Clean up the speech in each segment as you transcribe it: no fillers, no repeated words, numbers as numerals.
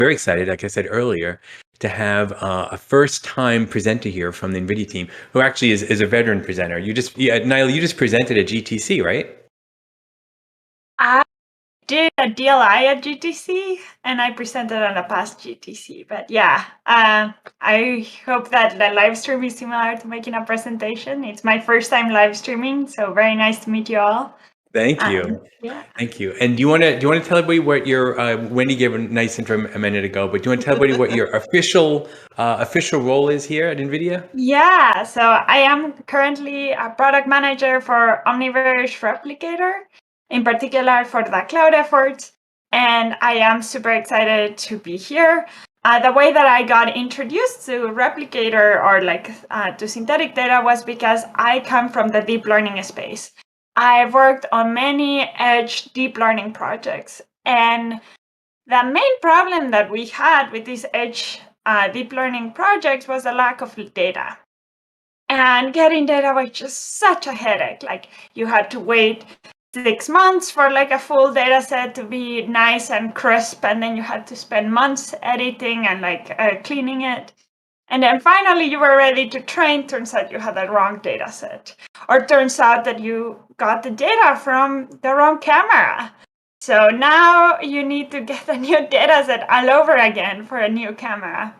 very excited, like I said earlier, to have a first-time presenter here from the NVIDIA team, who actually is a veteran presenter. Nyla, you just presented at GTC, right? I did a DLI at GTC, and I presented on a past GTC. But yeah, I hope that the live stream is similar to making a presentation. It's my first time live streaming, so very nice to meet you all. Thank you. Yeah. Thank you. And do you want to tell everybody what your Wendy gave a nice intro a minute ago, but do you want to tell everybody what your official role is here at NVIDIA? Yeah, so I am currently a product manager for Omniverse Replicator, in particular for the cloud efforts, and I am super excited to be here. The way that I got introduced to Replicator or to synthetic data was because I come from the deep learning space. I've worked on many edge deep learning projects, and the main problem that we had with these edge deep learning projects was the lack of data. And getting data was just such a headache. Like, you had to wait 6 months for like a full data set to be nice and crisp, and then you had to spend months editing and cleaning it. And then finally you were ready to train. Turns out you had the wrong data set. Or turns out that you got the data from the wrong camera. So now you need to get a new data set all over again for a new camera.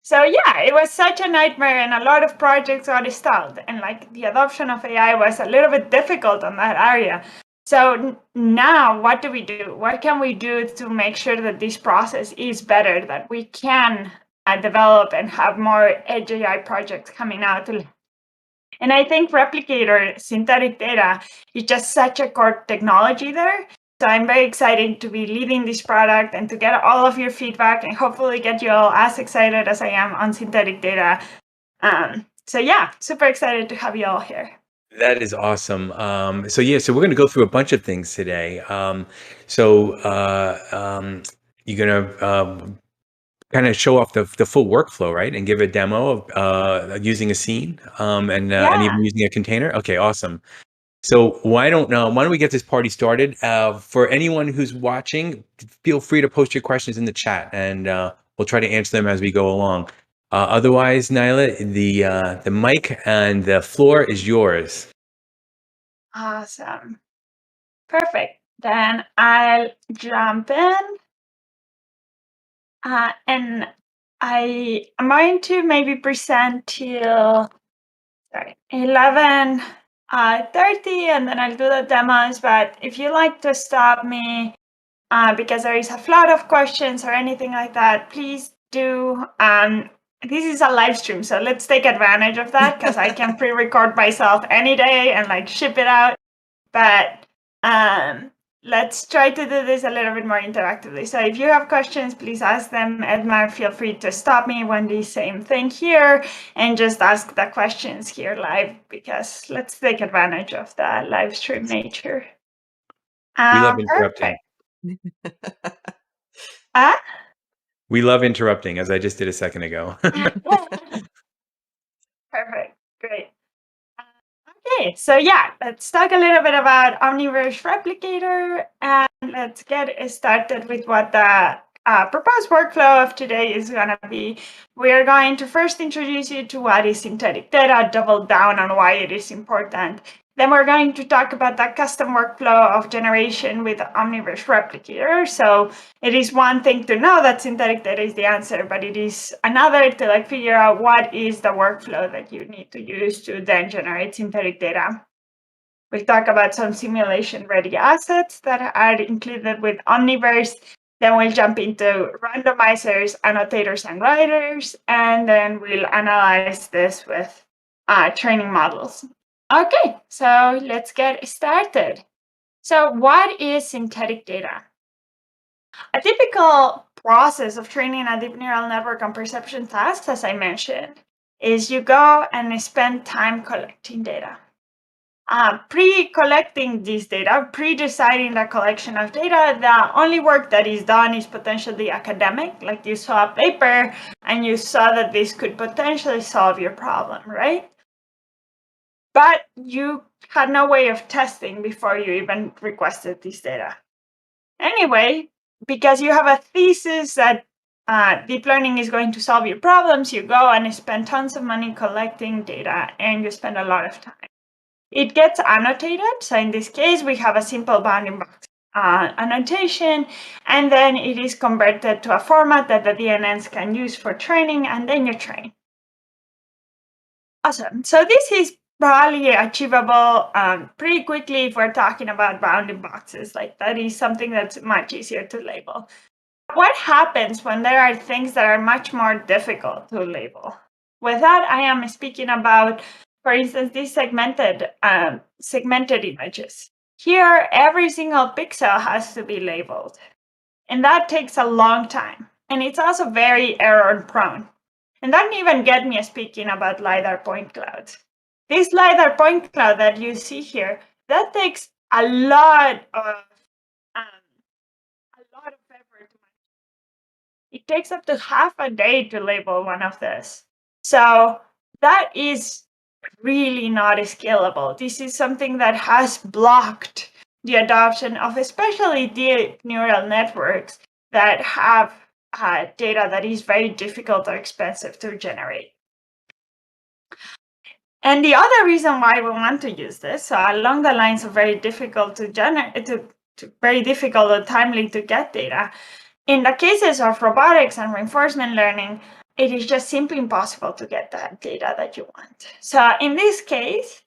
So yeah, it was such a nightmare, and a lot of projects got stalled, and like the adoption of AI was a little bit difficult on that area. So now what do we do? What can we do to make sure that this process is better, that we can develop and have more edge AI projects coming out? And I think Replicator synthetic data is just such a core technology there. So I'm very excited to be leading this product and to get all of your feedback and hopefully get you all as excited as I am on synthetic data. So yeah, super excited to have you all here. That is awesome. So we're going to go through a bunch of things today. You're going to kind of show off the full workflow, right? And give a demo of using a scene and even using a container. Okay, awesome. So why don't we get this party started? For anyone who's watching, feel free to post your questions in the chat, and we'll try to answer them as we go along. Otherwise, Nyla, the mic and the floor is yours. Awesome. Perfect. Then I'll jump in. And I am going to maybe present till 11:30, and then I'll do the demos. But if you like to stop me because there is a flood of questions or anything like that, please do. This is a live stream, so let's take advantage of that, because I can pre-record myself any day and ship it out. But let's try to do this a little bit more interactively. So if you have questions, please ask them. Edmar, feel free to stop me. Wendy, same thing here, and just ask the questions here live, because let's take advantage of the live stream nature. We love interrupting. We love interrupting, as I just did a second ago. Perfect. Great. Okay, so yeah, let's talk a little bit about Omniverse Replicator, and let's get started with what the proposed workflow of today is going to be. We are going to first introduce you to what is synthetic data, double down on why it is important. Then we're going to talk about the custom workflow of generation with Omniverse Replicator. So it is one thing to know that synthetic data is the answer, but it is another to figure out what is the workflow that you need to use to then generate synthetic data. We'll talk about some simulation-ready assets that are included with Omniverse. Then we'll jump into randomizers, annotators, and writers, and then we'll analyze this with training models. Okay, so let's get started. So what is synthetic data? A typical process of training a deep neural network on perception tasks, as I mentioned, is you go and spend time collecting data. Pre-collecting this data, pre-deciding the collection of data, the only work that is done is potentially academic, like you saw a paper and you saw that this could potentially solve your problem, right? But you had no way of testing before you even requested this data. Anyway, because you have a thesis that deep learning is going to solve your problems, you go and spend tons of money collecting data, and you spend a lot of time. It gets annotated. So in this case, we have a simple bounding box annotation, and then it is converted to a format that the DNNs can use for training, and then you train. Awesome. So this is probably achievable pretty quickly if we're talking about bounding boxes. Like that is something that's much easier to label. What happens when there are things that are much more difficult to label? With that, I am speaking about, for instance, these segmented images. Here, every single pixel has to be labeled, and that takes a long time. And it's also very error prone. And that didn't even get me speaking about LiDAR point clouds. This LiDAR point cloud that you see here, that takes a lot of effort. It takes up to half a day to label one of this. So that is really not scalable. This is something that has blocked the adoption of especially deep neural networks that have data that is very difficult or expensive to generate. And the other reason why we want to use this, so along the lines of very difficult to generate, very difficult or timely to get data, in the cases of robotics and reinforcement learning, it is just simply impossible to get that data that you want. So in this case,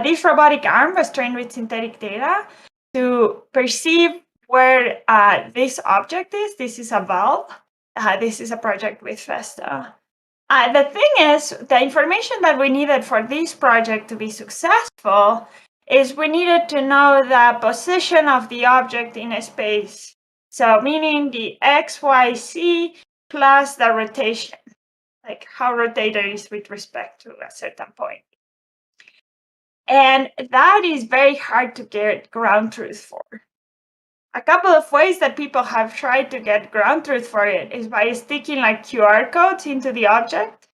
this robotic arm was trained with synthetic data to perceive where this object is. This is a valve. This is a project with Vesta. The thing is, the information that we needed for this project to be successful is we needed to know the position of the object in a space. So meaning the X, Y, Z plus the rotation, like how rotated it is with respect to a certain point. And that is very hard to get ground truth for. A couple of ways that people have tried to get ground truth for it is by sticking like QR codes into the object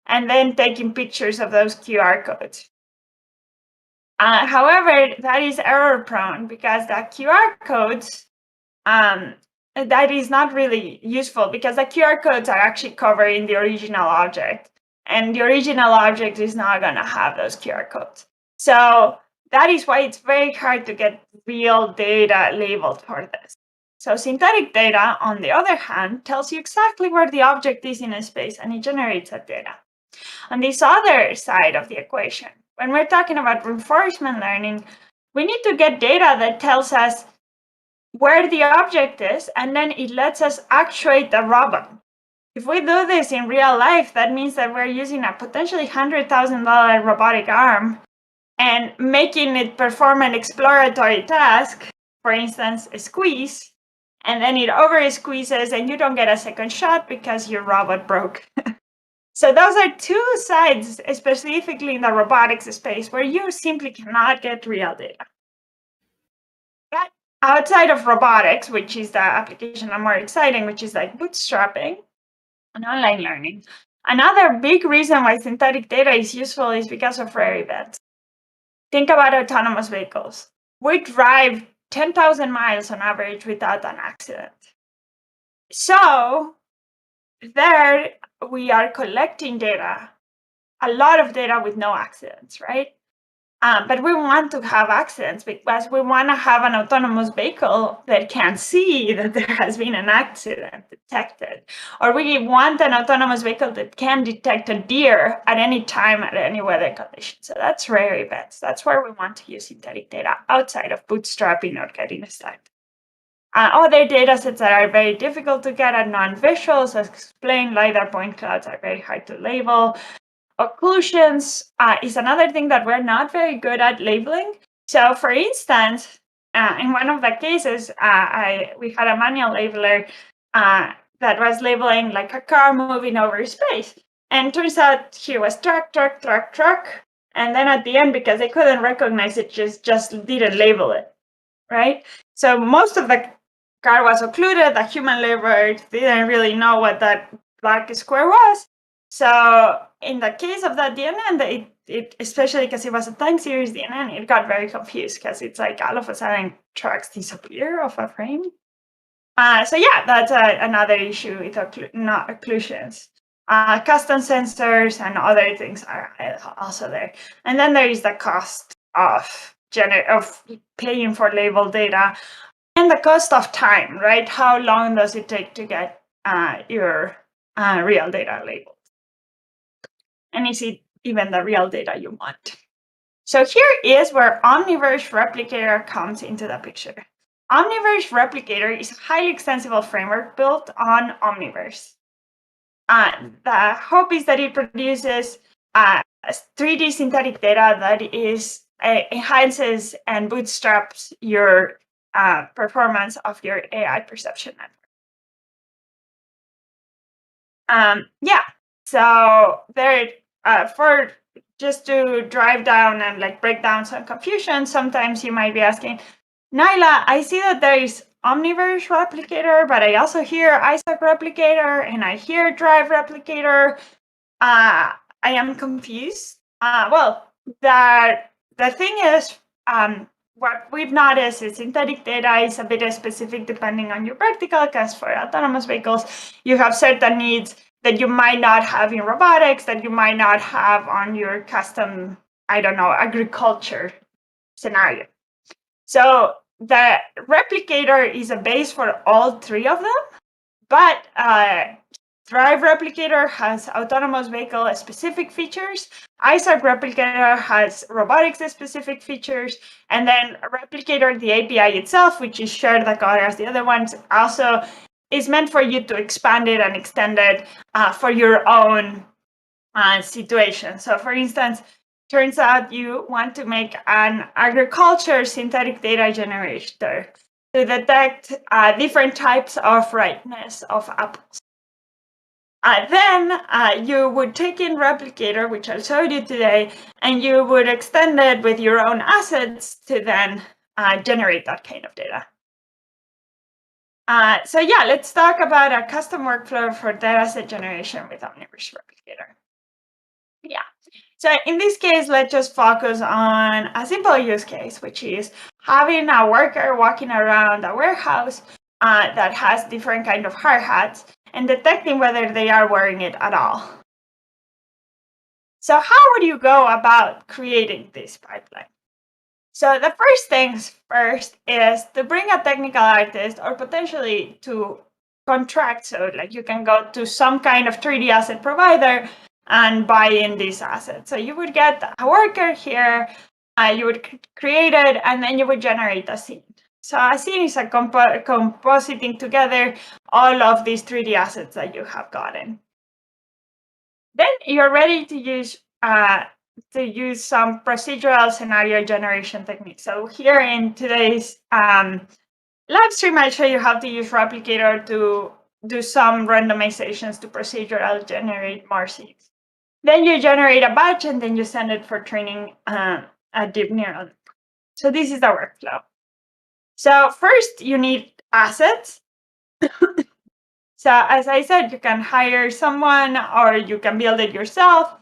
and then taking pictures of those QR codes. However, that is error prone because the QR codes, that is not really useful because the QR codes are actually covering the original object, and the original object is not going to have those QR codes. So that is why it's very hard to get real data labeled for this. So synthetic data, on the other hand, tells you exactly where the object is in a space, and it generates that data. On this other side of the equation, when we're talking about reinforcement learning, we need to get data that tells us where the object is, and then it lets us actuate the robot. If we do this in real life, that means that we're using a potentially $100,000 robotic arm and making it perform an exploratory task, for instance, a squeeze, and then it over squeezes and you don't get a second shot because your robot broke. So those are two sides, specifically in the robotics space, where you simply cannot get real data. But outside of robotics, which is the application I'm more exciting, which is like bootstrapping and online learning, another big reason why synthetic data is useful is because of rare events. Think about autonomous vehicles. We drive 10,000 miles on average without an accident. So there we are collecting data, a lot of data with no accidents, right? But we want to have accidents because we want to have an autonomous vehicle that can see that there has been an accident detected. Or we want an autonomous vehicle that can detect a deer at any time, at any weather condition. So that's rare events. That's where we want to use synthetic data outside of bootstrapping or getting started. Other data sets that are very difficult to get are non-visuals. As explained, LiDAR point clouds are very hard to label. Occlusions is another thing that we're not very good at labeling. So for instance, in one of the cases, we had a manual labeler that was labeling like a car moving over space. And turns out here was truck, truck, truck, truck. And then at the end, because they couldn't recognize it, just didn't label it, right? So most of the car was occluded. The human labeler didn't really know what that black square was. So in the case of that DNN, it especially because it was a time series DNN, it got very confused because it's like all of a sudden trucks disappear off a frame. So yeah, that's another issue with occlusions. Custom sensors and other things are also there. And then there is the cost of paying for label data and the cost of time, right? How long does it take to get your real data labeled? And is it even the real data you want? So here is where Omniverse Replicator comes into the picture. Omniverse Replicator is a highly extensible framework built on Omniverse. The hope is that it produces 3D synthetic data that enhances and bootstraps your performance of your AI perception network. Yeah, so there for just to drive down and like break down some confusion, sometimes you might be asking, Naila, I see that there is Omniverse Replicator, but I also hear Isaac Replicator and I hear Drive Replicator. I am confused. Well, the thing is, what we've noticed is synthetic data is a bit specific depending on your vertical, because for autonomous vehicles, you have certain needs that you might not have in robotics, that you might not have on your custom, I don't know, agriculture scenario. So the replicator is a base for all three of them, but Drive Replicator has autonomous vehicle specific features. Isaac Replicator has robotics specific features. And then Replicator, the API itself, which is shared the code as the other ones, also is meant for you to expand it and extend it for your own situation. So for instance, turns out you want to make an agriculture synthetic data generator to detect different types of ripeness of apples. Then you would take in Replicator, which I'll show you today, and you would extend it with your own assets to then generate that kind of data. So yeah, let's talk about a custom workflow for dataset generation with Omniverse Replicator. Yeah, so in this case, let's just focus on a simple use case, which is having a worker walking around a warehouse that has different kind of hard hats and detecting whether they are wearing it at all. So how would you go about creating this pipeline? So the first things first is to bring a technical artist or potentially to contract. So like you can go to some kind of 3D asset provider and buy in these assets. So you would get a worker here, you would create it, and then you would generate a scene. So a scene is a compositing together all of these 3D assets that you have gotten. Then you're ready to use some procedural scenario generation techniques. So here in today's live stream, I'll show you how to use Replicator to do some randomizations to procedural generate more scenes. Then you generate a batch and then you send it for training a deep neural. So this is the workflow. So first you need assets. So as I said, you can hire someone or you can build it yourself,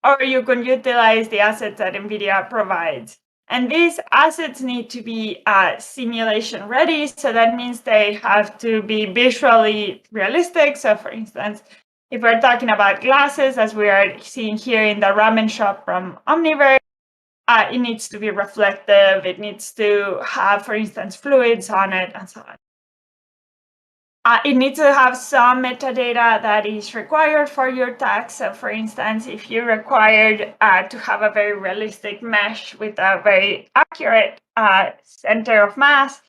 or you can utilize the assets that NVIDIA provides. And these assets need to be simulation ready. So that means they have to be visually realistic. So for instance, if we're talking about glasses, as we are seeing here in the ramen shop from Omniverse, it needs to be reflective. It needs to have, for instance, fluids on it and so on. It needs to have some metadata that is required for your tag. So for instance, if you required to have a very realistic mesh with a very accurate center of mass,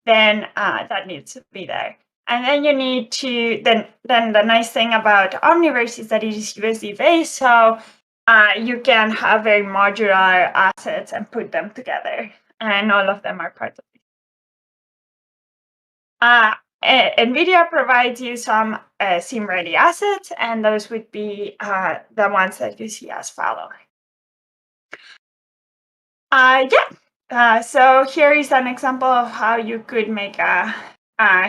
then that needs to be there. And then you need to, then the nice thing about Omniverse is that it is USD based. So you can have very modular assets and put them together. And all of them are part of it. NVIDIA provides you some sim-ready assets, and those would be the ones that you see as following. So here is an example of how you could make a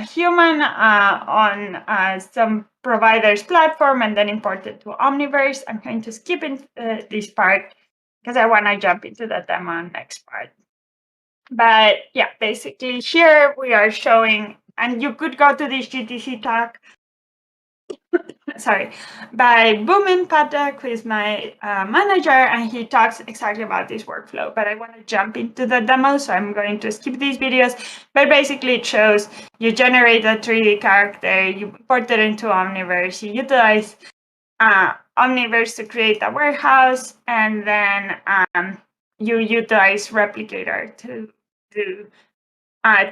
human on some provider's platform and then import it to Omniverse. I'm going to skip this part because I want to jump into the demo next part. But yeah, basically here we are showing and you could go to this GTC talk, sorry, by Boomin Patak, who is my manager, and he talks exactly about this workflow. But I want to jump into the demo, so I'm going to skip these videos. But basically, it shows you generate a 3D character, you import it into Omniverse, you utilize Omniverse to create a warehouse, and then you utilize Replicator to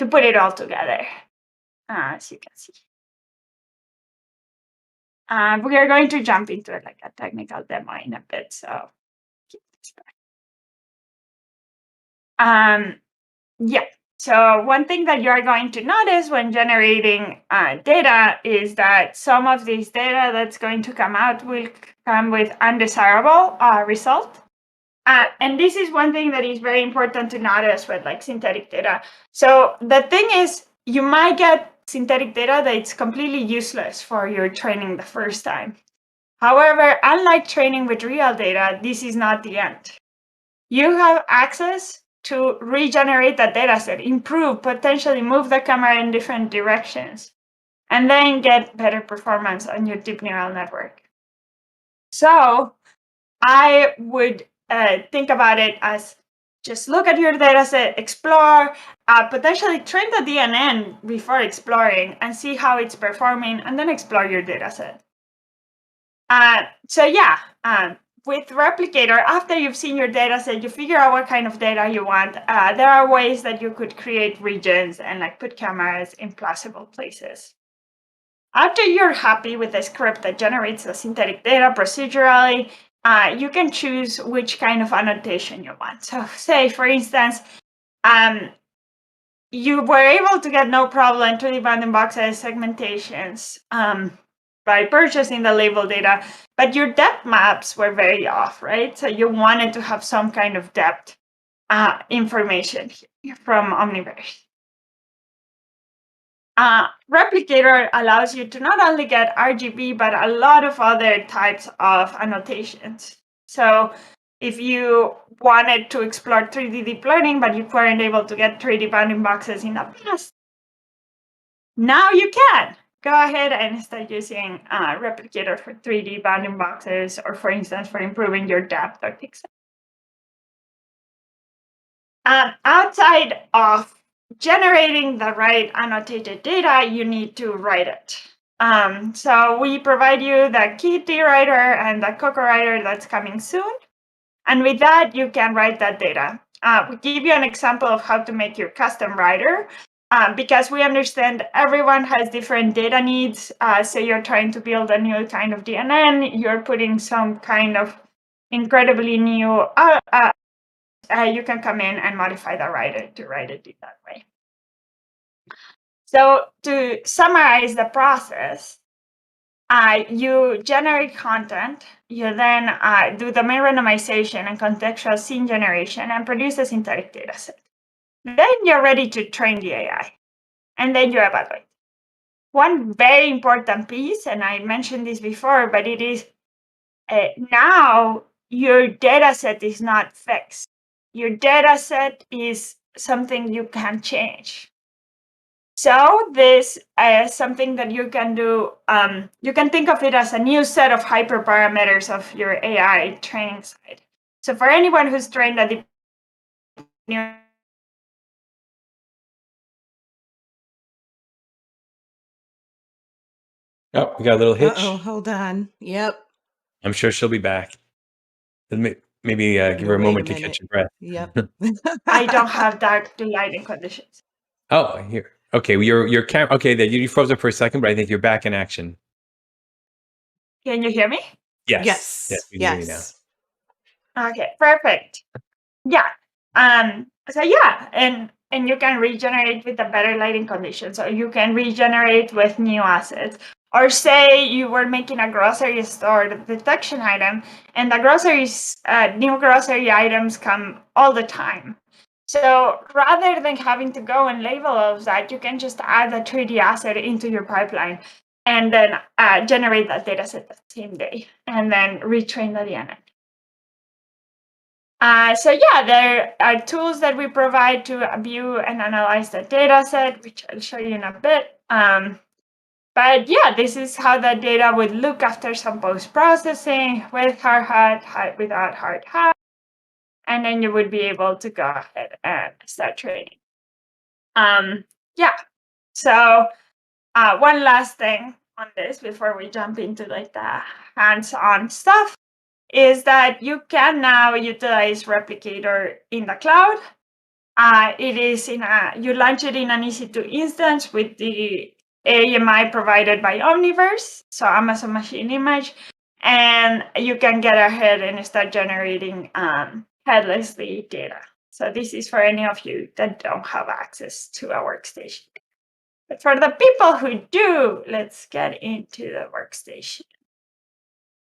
put it all together, as you can see. We are going to jump into it like a technical demo in a bit, so keep this back. Yeah. So one thing that you are going to notice when generating data is that some of this data that's going to come out will come with undesirable result. And this is one thing that is very important to notice with like synthetic data. So the thing is, you might get synthetic data that's completely useless for your training the first time. However, unlike training with real data, this is not the end. You have access to regenerate that data set, improve, potentially move the camera in different directions, and then get better performance on your deep neural network. So I would think about it as just look at your data set, explore, potentially train the DNN before exploring and see how it's performing, and then explore your data set. So yeah, with Replicator, after you've seen your data set, you figure out what kind of data you want. There are ways that you could create regions and like put cameras in plausible places. After you're happy with the script that generates the synthetic data procedurally, you can choose which kind of annotation you want. So say, for instance, you were able to get no problem 3D bounding boxes segmentations by purchasing the label data, but your depth maps were very off, right? So you wanted to have some kind of depth information from Omniverse. Replicator allows you to not only get RGB, but a lot of other types of annotations. So if you wanted to explore 3D deep learning, but you weren't able to get 3D bounding boxes in the past, now you can. Go ahead and start using Replicator for 3D bounding boxes, or for instance, for improving your depth or things. Outside of generating the right annotated data, you need to write it. So we provide you the Kitty writer and the Coco writer that's coming soon. And with that, you can write that data. We give you an example of how to make your custom writer, because we understand everyone has different data needs. So you're trying to build a new kind of DNN, you're putting some kind of incredibly new you can come in and modify the writer to write it that way. So to summarize the process, you generate content, you then do the main randomization and contextual scene generation and produce a synthetic data set. Then you're ready to train the AI, and then you evaluate. One very important piece, and I mentioned this before, but it is now your data set is not fixed. Your data set is something you can change. So this is something that you can do. You can think of it as a new set of hyperparameters of your AI training side. So for anyone who's trained a deep neural Oh, we got a little hitch. Uh-oh, hold on. Yep. I'm sure she'll be back. Maybe give her a moment to catch your breath. Yep. I don't have dark lighting conditions. Oh, here. Okay, your camera. Okay, that you froze up for a second, but I think you're back in action. Can you hear me? Yes. We can hear you now. Okay, perfect. Yeah. So yeah, and you can regenerate with a better lighting condition. So you can regenerate with new assets. Or say you were making a grocery store detection item, and the new grocery items come all the time. So rather than having to go and label all of that, you can just add a 3D asset into your pipeline and then generate that data set the same day and then retrain the DNN. So yeah, there are tools that we provide to view and analyze the data set, which I'll show you in a bit. But yeah, this is how the data would look after some post-processing with hard hat, without hard hat. And then you would be able to go ahead and start training. Yeah, so one last thing on this before we jump into like the hands-on stuff is that you can now utilize Replicator in the cloud. It is you launch it in an EC2 instance with the AMI provided by Omniverse, so Amazon Machine Image, and you can get ahead and start generating headlessly data. So this is for any of you that don't have access to a workstation. But for the people who do, let's get into the workstation.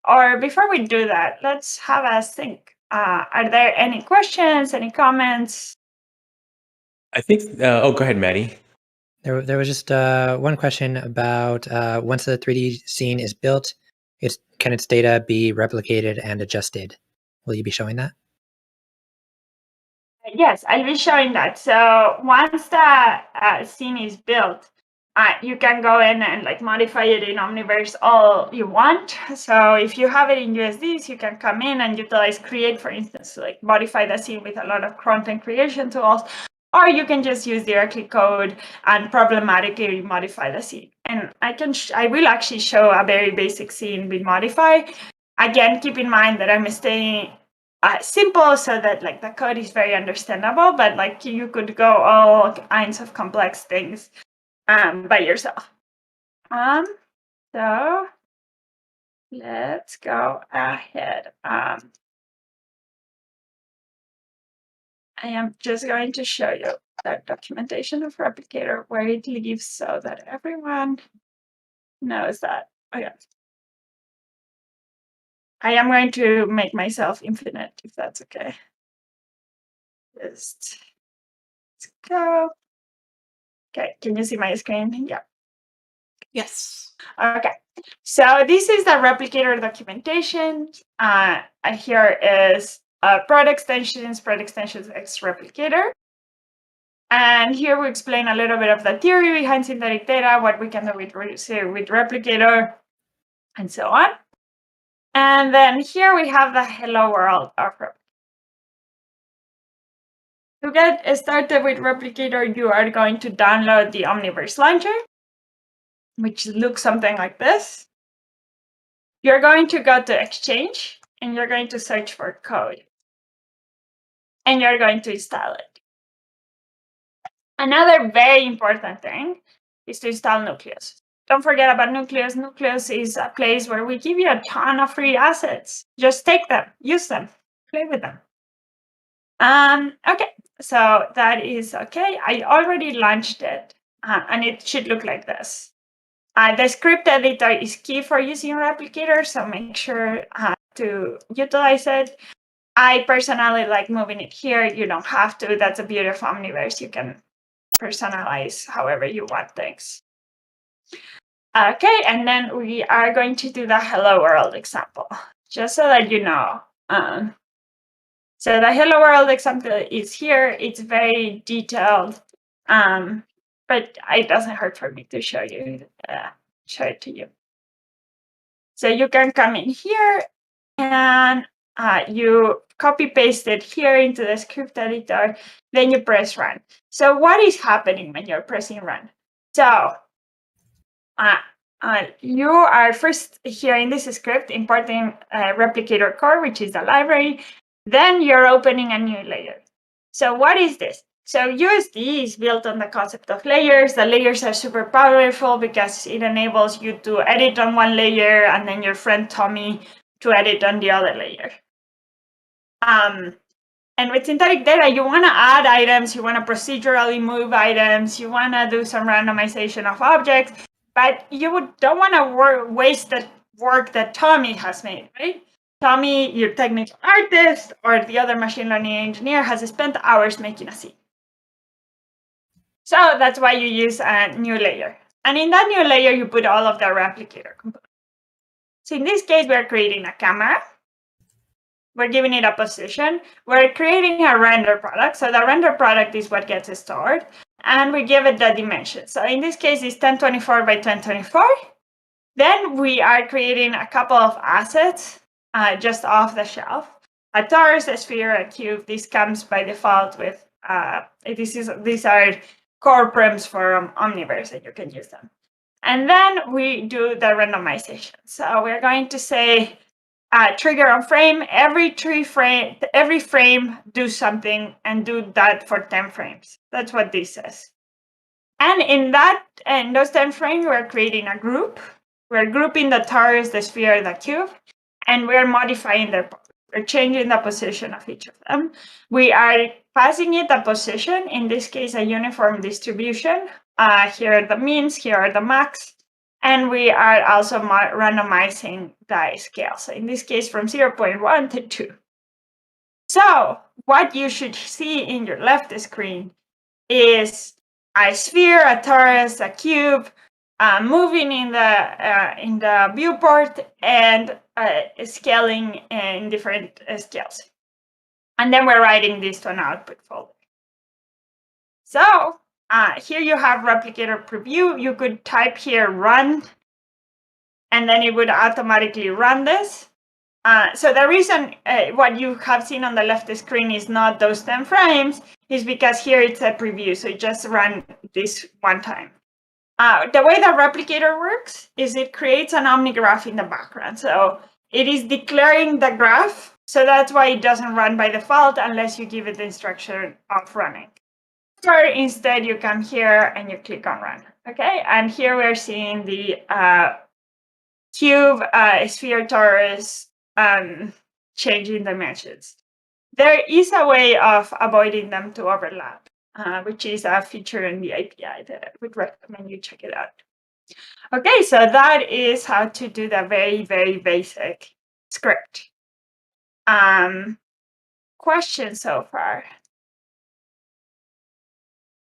Or before we do that, let's have a think. Are there any questions, any comments? I think, go ahead, Maddie. There was just one question about once the 3D scene is built, can its data be replicated and adjusted? Will you be showing that? Yes, I'll be showing that. So once the scene is built, you can go in and like modify it in Omniverse all you want. So if you have it in USDs, you can come in and utilize Create, for instance, to like modify the scene with a lot of content creation tools. Or you can just use directly code and problematically modify the scene. And I will actually show a very basic scene with modify. Again, keep in mind that I'm staying simple so that like the code is very understandable, but like you could go all kinds of complex things by yourself. So let's go ahead. I am just going to show you the documentation of Replicator where it lives so that everyone knows that. Okay. I am going to make myself infinite, if that's okay. Just let's go. Okay, can you see my screen? Yeah. Yes. Okay, so this is the Replicator documentation. Here is product extensions X Replicator. And here we explain a little bit of the theory behind synthetic data, what we can do with Replicator, and so on. And then here we have the hello world of Replicator. To get started with Replicator, you are going to download the Omniverse Launcher, which looks something like this. You're going to go to Exchange, and you're going to search for code. And you're going to install it. Another very important thing is to install Nucleus. Don't forget about Nucleus. Nucleus is a place where we give you a ton of free assets. Just take them, use them, play with them. Okay, so that is okay. I already launched it, and it should look like this. The script editor is key for using Replicator, so make sure to utilize it. I personally like moving it here. You don't have to. That's a beauty of Omniverse. You can personalize however you want things. Okay, and then we are going to do the hello world example, just so that you know. So the hello world example is here. It's very detailed, but it doesn't hurt for me to show you, show it to you. So you can come in here and you copy paste it here into the script editor, then you press run. So what is happening when you're pressing run? So you are first here in this script importing Replicator core, which is the library. Then you're opening a new layer. So what is this? So USD is built on the concept of layers. The layers are super powerful because it enables you to edit on one layer and then your friend Tommy to edit on the other layer. And with synthetic data, you want to add items, you want to procedurally move items, you want to do some randomization of objects, but you don't want to waste the work that Tommy has made, right? Tommy, your technical artist, or the other machine learning engineer has spent hours making a scene. So that's why you use a new layer. And in that new layer, you put all of the Replicator components. So in this case, we're creating a camera. We're giving it a position. We're creating a render product. So the render product is what gets stored. and we give it the dimension. So in this case, it's 1024 by 1024. Then we are creating a couple of assets just off the shelf. A torus, a sphere, a cube. This comes by default with, these are core prims for Omniverse, and you can use them. And then we do the randomization. So we're going to say, trigger on frame, every frame do something, and do that for 10 frames. That's what this says. And in those 10 frames, we're creating a group. We're grouping the torus, the sphere, the cube, and we're modifying we're changing the position of each of them. We are passing it a position, in this case, a uniform distribution. Here are the means, here are the max. And we are also randomizing the scale. So in this case, from 0.1 to 2. So what you should see in your left screen is a sphere, a torus, a cube, moving in the viewport, and scaling in different scales. And then we're writing this to an output folder. So here you have Replicator preview. You could type here run, and then it would automatically run this. So the reason what you have seen on the left screen is not those 10 frames is because here it's a preview. So you just run this one time. The way the Replicator works is it creates an OmniGraph in the background. So it is declaring the graph. So that's why it doesn't run by default unless you give it the instruction of running. Or instead, you come here and you click on run. Okay, and here we're seeing the cube, sphere, torus, changing dimensions. There is a way of avoiding them to overlap, which is a feature in the API that I would recommend you check it out. Okay, so that is how to do the very, very basic script. Questions so far?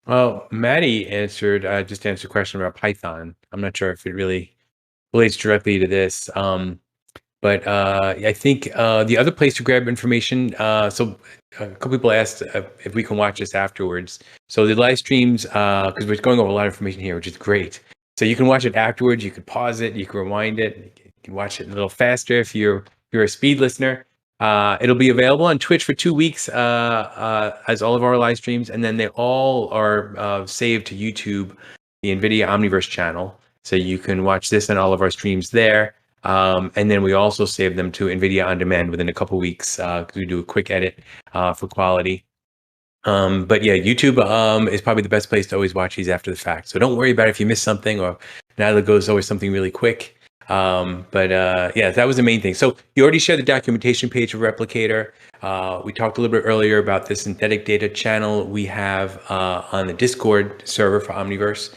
Well, Maddie just answered a question about Python. I'm not sure if it really relates directly to this. But I think the other place to grab information, so a couple people asked if we can watch this afterwards. So the live streams, because we're going over a lot of information here, which is great. So you can watch it afterwards. You could pause it. You can rewind it. You can watch it a little faster if you're a speed listener. It'll be available on Twitch for 2 weeks as all of our live streams. And then they all are saved to YouTube, the NVIDIA Omniverse channel. So you can watch this and all of our streams there. And then we also save them to NVIDIA On Demand within a couple weeks because we do a quick edit for quality. But yeah, YouTube is probably the best place to always watch these after the fact. So don't worry about if you miss something, or now that goes always something really quick. Yeah, that was the main thing. So you already shared the documentation page of Replicator. We talked a little bit earlier about the synthetic data channel we have on the Discord server for Omniverse.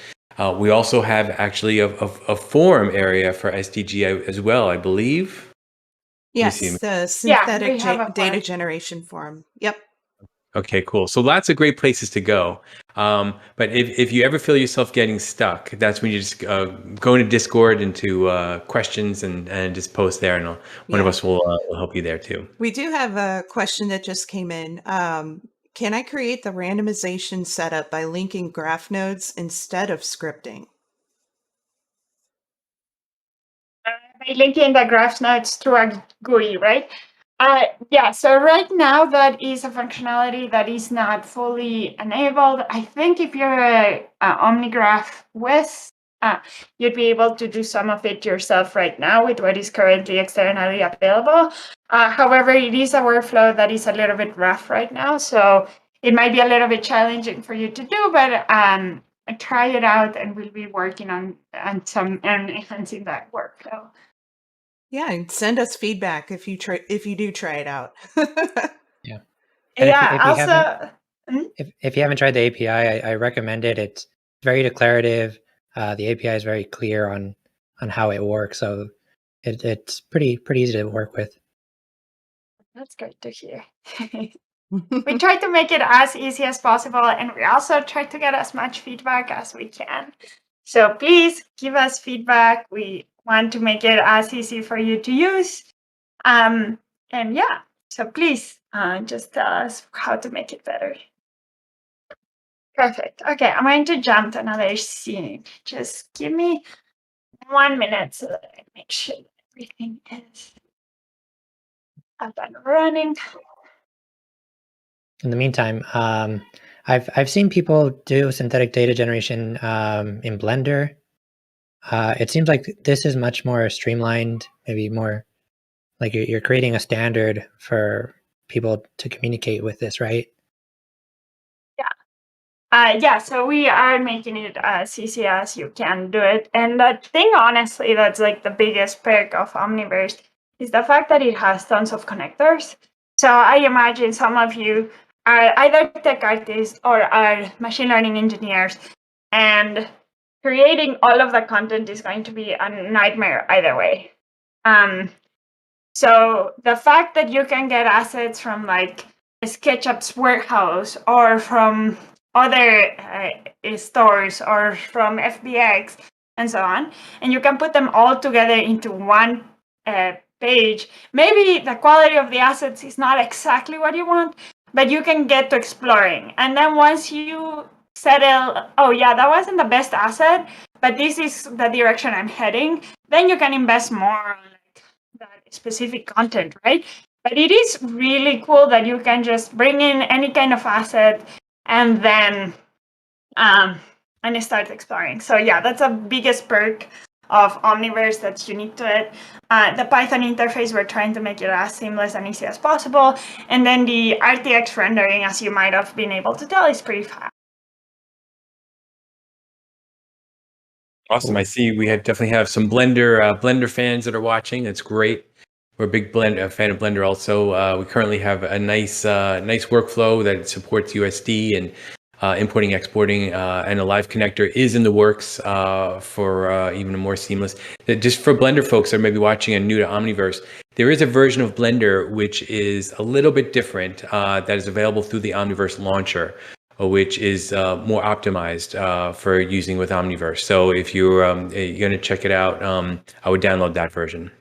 We also have actually a forum area for SDG as well, I believe. Yes, the synthetic data generation forum. Yep. Okay, cool. So lots of great places to go. But if you ever feel yourself getting stuck, that's when you just go into Discord into questions and just post there, and one of us will help you there too. We do have a question that just came in. Can I create the randomization setup by linking graph nodes instead of scripting? By linking the graph nodes to a GUI, right? Yeah, so right now that is a functionality that is not fully enabled. I think if you're a OmniGraph with, you'd be able to do some of it yourself right now with what is currently externally available. However, it is a workflow that is a little bit rough right now, so it might be a little bit challenging for you to do, but try it out, and we'll be working on enhancing that workflow. Yeah, and send us feedback if you do try it out. Yeah. And if you haven't tried the API, I recommend it. It's very declarative. The API is very clear on how it works, so it's pretty easy to work with. That's great to hear. We try to make it as easy as possible, and we also try to get as much feedback as we can. So please give us feedback. We want to make it as easy for you to use. And yeah, so please just tell us how to make it better. Perfect. Okay, I'm going to jump to another scene. Just give me 1 minute so that I make sure that everything is up and running. In the meantime, I've seen people do synthetic data generation in Blender. It seems like this is much more streamlined, maybe more like you're creating a standard for people to communicate with this, right? Yeah, so we are making it as easy as you can do it. And the thing, honestly, that's like the biggest perk of Omniverse is the fact that it has tons of connectors. So I imagine some of you are either tech artists or are machine learning engineers, and creating all of the content is going to be a nightmare either way. So the fact that you can get assets from like SketchUp's warehouse or from other stores or from FBX and so on, and you can put them all together into one page. Maybe the quality of the assets is not exactly what you want, but you can get to exploring. And then once you settle, oh yeah, that wasn't the best asset, but this is the direction I'm heading, then you can invest more on that specific content, right? But it is really cool that you can just bring in any kind of asset and then and start exploring. So yeah, that's a biggest perk of Omniverse that's unique to it. The Python interface, we're trying to make it as seamless and easy as possible. And then the RTX rendering, as you might have been able to tell, is pretty fast. Awesome. I see we definitely have some Blender fans that are watching. That's great. We're a big fan of Blender also. We currently have a nice workflow that supports USD and importing, exporting, and a live connector is in the works for even a more seamless. Just for Blender folks that are maybe watching and new to Omniverse, there is a version of Blender which is a little bit different that is available through the Omniverse Launcher, which is more optimized for using with Omniverse. So if you're going to check it out, I would download that version.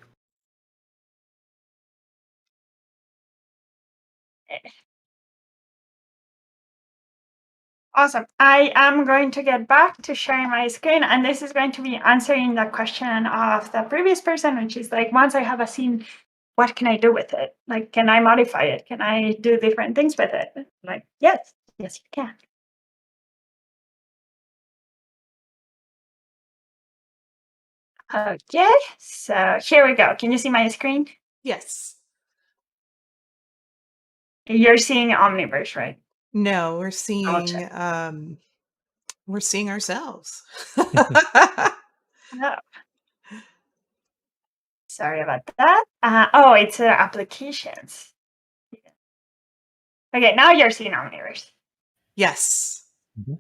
Awesome. I am going to get back to sharing my screen, and this is going to be answering the question of the previous person, which is like, once I have a scene, what can I do with it? Like, can I modify it? Can I do different things with it? Like, yes, you can. Okay, so here we go. Can you see my screen? Yes. You're seeing Omniverse, right? No, we're seeing ourselves. No. Sorry about that. Oh, it's applications. Okay, now you're seeing Omniverse. Yes. Mhm.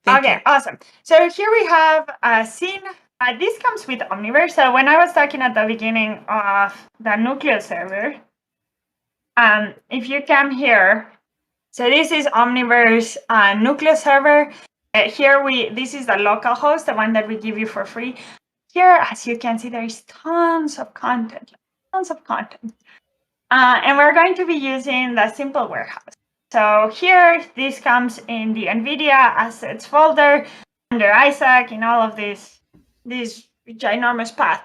Thank Okay, you. awesome. So here we have a scene. This comes with Omniverse. So when I was talking at the beginning of the Nucleus server, if you come here, so this is Omniverse Nucleus server. This is the local host, the one that we give you for free. Here, as you can see, there is tons of content. And we're going to be using the simple warehouse. So here, this comes in the NVIDIA assets folder under Isaac in all of this ginormous path.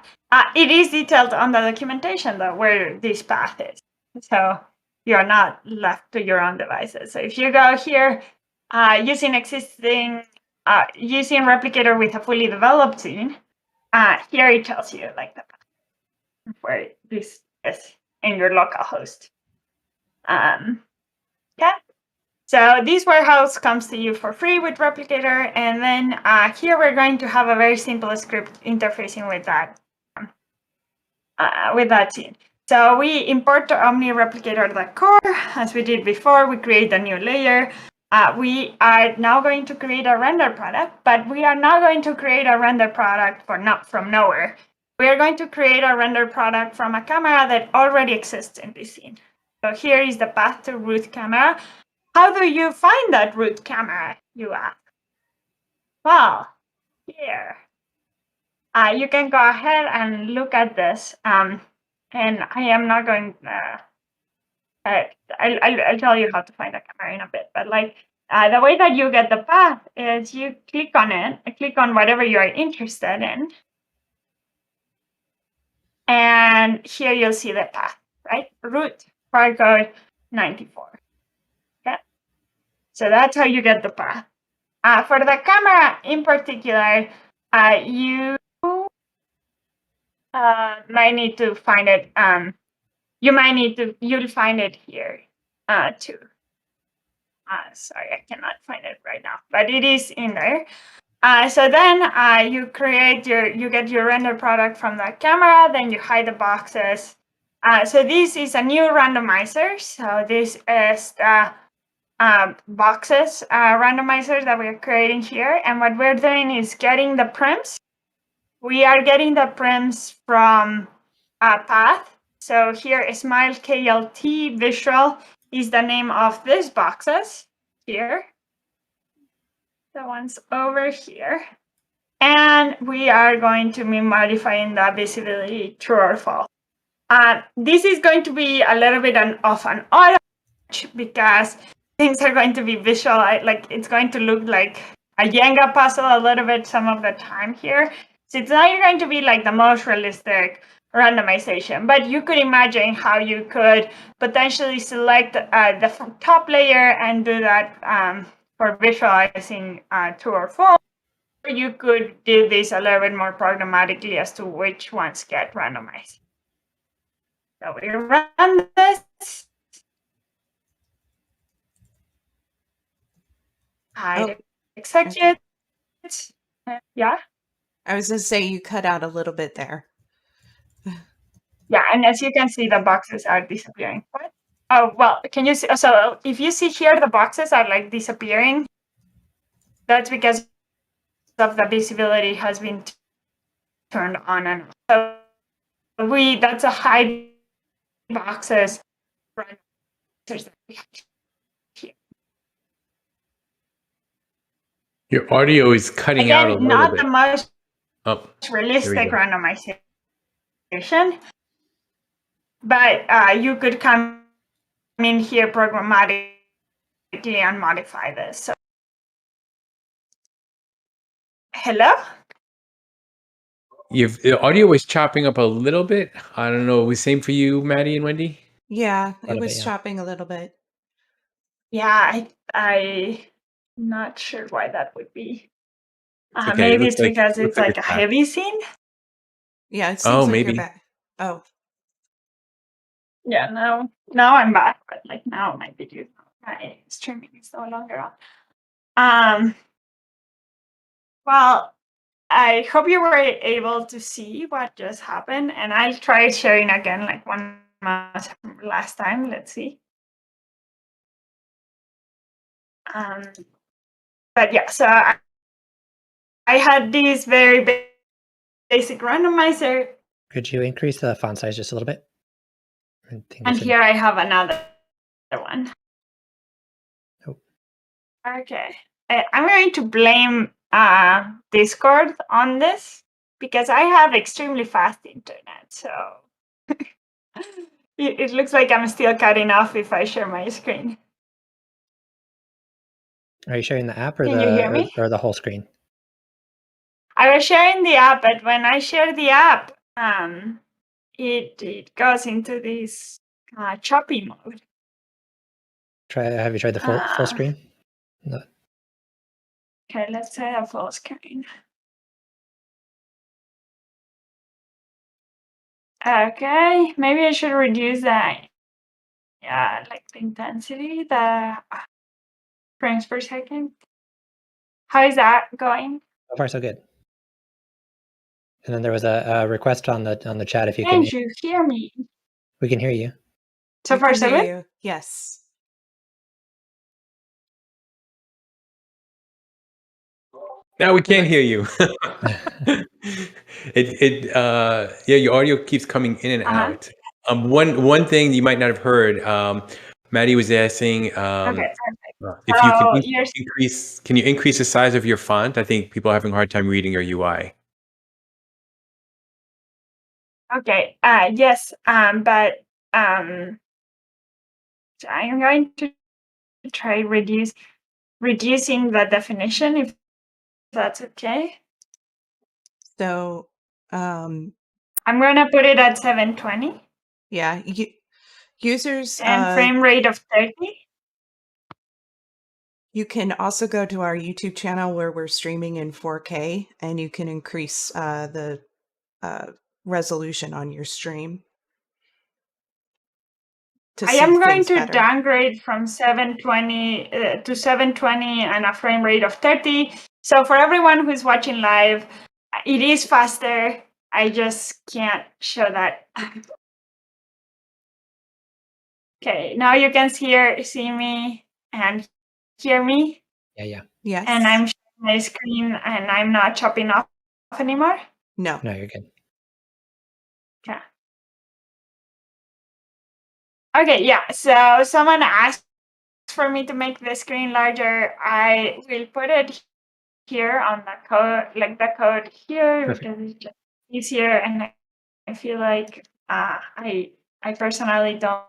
It is detailed on the documentation though, where this path is. So you're not left to your own devices. So if you go here, using Replicator with a fully developed scene, here it tells you like the path where this is in your local host. Yeah. So this warehouse comes to you for free with Replicator, and then here we're going to have a very simple script interfacing with that scene. So we import to OmniReplicator.core, as we did before. We create a new layer. We are now going to create a render product, but we are not going to create a render product from nowhere. We are going to create a render product from a camera that already exists in this scene. So here is the path to root camera. How do you find that root camera, you ask? Well, here. You can go ahead and look at this. And I am not going. I'll tell you how to find a camera in a bit. But like the way that you get the path is you click on it, click on whatever you are interested in. And here you'll see the path, right? Root barcode 94. Okay. So that's how you get the path. For the camera in particular, you might need to find it. You'll find it here too. Sorry, I cannot find it right now, but it is in there. So then you get your render product from the camera, then you hide the boxes. So this is a new randomizer. So this is the boxes randomizer that we're creating here. And what we're doing is getting the prims. We are getting the prims from path. So here, Smile KLT Visual is the name of these boxes here. The ones over here. And we are going to be modifying the visibility true or false. This is going to be a little bit of an odd because things are going to be visual. Like it's going to look like a Jenga puzzle a little bit some of the time here. So it's not going to be like the most realistic randomization, but you could imagine how you could potentially select the top layer and do that for visualizing true or false. Or you could do this a little bit more programmatically as to which ones get randomized. So we run this. I execute. Yeah. I was going to say you cut out a little bit there. Yeah, and as you can see, the boxes are disappearing. What? Oh, well, can you see? So if you see here, the boxes are like disappearing. That's because of the visibility has been turned on and off. So that's a hide boxes. Your audio is cutting out a little not bit. the most realistic randomization, but you could come in here programmatically and modify this. So, hello? The audio was chopping up a little bit. I don't know. Was same for you, Maddie and Wendy? Yeah, it was chopping a little bit. Yeah, I'm not sure why that would be. Okay, maybe it's because it's like a heavy scene. Yeah, it seems like maybe. you're back. Oh. Yeah, now I'm back, but like now my video, my streaming is no longer on. Well, I hope you were able to see what just happened, and I'll try sharing again like one last time. Let's see. But yeah, so I had this very basic randomizer. Could you increase the font size just a little bit? And here I have another one. Oh. Okay. I'm going to blame Discord on this because I have extremely fast internet. So it looks like I'm still cutting off if I share my screen. Are you sharing the app or Can you hear me? or the whole screen? I was sharing the app, but when I share the app, it goes into this choppy mode. Have you tried the full screen? No. Okay, let's try a full screen. Okay, maybe I should reduce that. Yeah, like the intensity, the frames per second. How is that going? So far, so good. And then there was a request on the chat if you can. can. You hear me? We can hear you. So far, so good. Yes. Now we can't hear you. Yeah, your audio keeps coming in and out. One thing you might not have heard, Maddie was asking if can you increase the size of your font? I think people are having a hard time reading your UI. Okay. Yes. But I'm going to try reduce. reducing the definition, if that's okay. So, I'm going to put it at 720. yeah, users, and frame rate of 30. you can also go to our YouTube channel where we're streaming in 4K, and you can increase the resolution on your stream. I am going to downgrade from 720 to 720 and a frame rate of 30. So for everyone who's watching live, it is faster. I just can't show that. Okay, now you can see me and hear me. Yeah. Yes. And I'm sharing my screen and I'm not chopping off anymore. No, you're good. Okay. Okay, yeah. So someone asked for me to make the screen larger. I will put it here on the code, like the code here, Perfect. because it's just easier. And I feel like I personally don't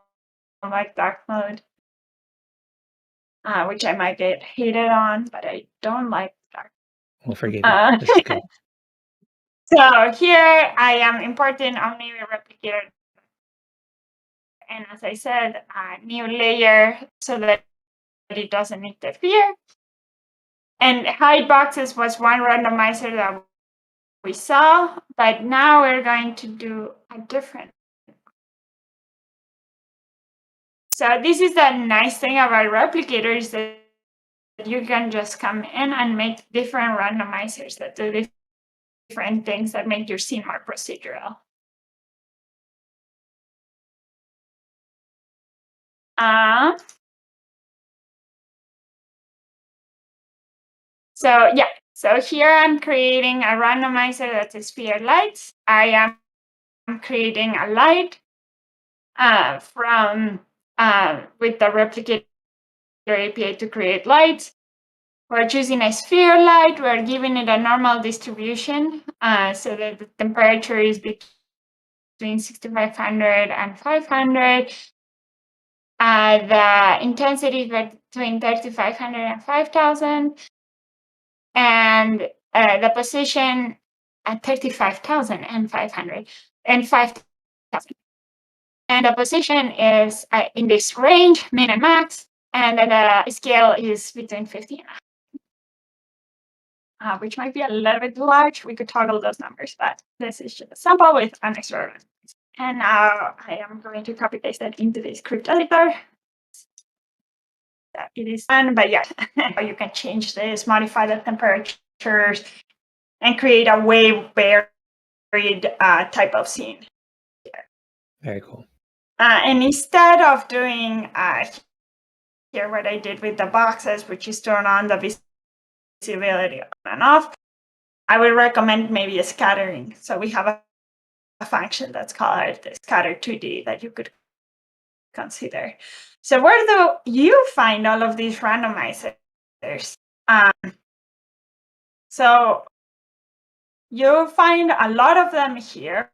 like dark mode, which I might get hated on, but I don't like dark. We'll forgive you. This is good. So here I am importing Omniverse Replicator, and as I said, a new layer so that it doesn't interfere. And hide boxes was one randomizer that we saw, but now we're going to do a different. So this is the nice thing about Replicator, is that you can just come in and make different randomizers that do different things that make your scene more procedural. So here I'm creating a randomizer that's a sphere lights. I am creating a light with the Replicator API to create lights. We're choosing a sphere light. We're giving it a normal distribution so that the temperature is between 6,500 and 500. The intensity is between 3,500 and 5,000. And the position at 35,000 and 500 and 5,000. And the position is in this range, min and max, and the scale is between 50 and which might be a little bit large. We could toggle those numbers, but this is just a sample with an extra run. And now I am going to copy paste that into the script editor. It is done, but yeah, you can change this, modify the temperatures, and create a way varied type of scene. Very cool. And instead of doing here what I did with the boxes, which is turn on the visibility on and off, I would recommend maybe a scattering. So we have a function that's called the scatter 2D that you could consider. So where do you find all of these randomizers? So you'll find a lot of them here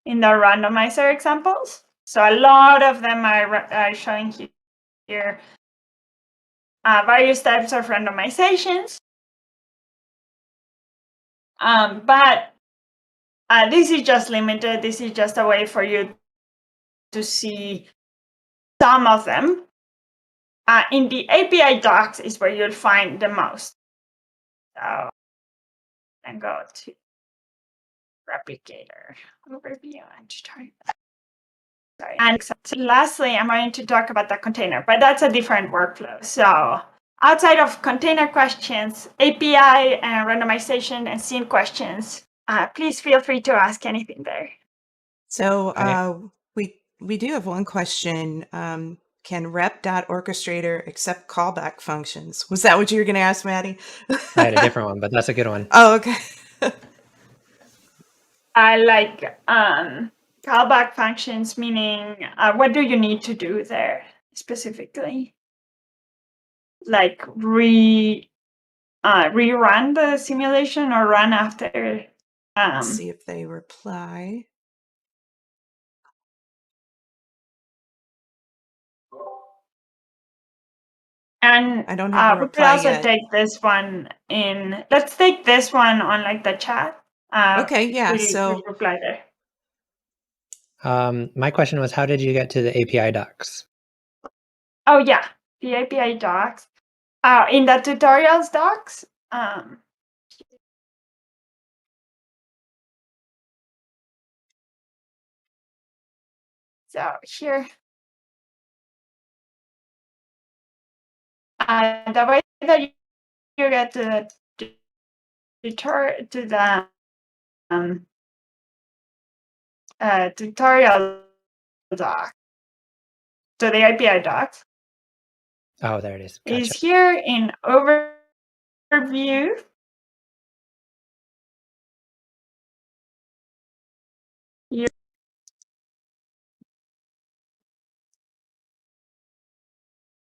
in the randomizer examples. So a lot of them are showing here various types of randomizations. But this is just limited. This is just a way for you to see some of them. In the API docs is where you'll find the most. So then go to Replicator overview and start. Sorry. And so lastly, I'm going to talk about the container, but that's a different workflow. So outside of container questions, API and randomization and scene questions, please feel free to ask anything there. So we do have one question. Can rep.orchestrator accept callback functions? Was that what you were going to ask, Maddie? I had a different one, but that's a good one. Oh, okay. I like callback functions, meaning what do you need to do there specifically? Like rerun the simulation or run after? Let's see if they reply. And I don't have a we could reply also yet. take this one in. Let's take this one on like the chat. Okay, yeah. We'll reply there. My question was, how did you get to the API docs? Oh yeah, the API docs. In the tutorials docs. So here, the way that you get to the tutorial doc, to the API docs. Oh, there it is. Gotcha. Is here in overview.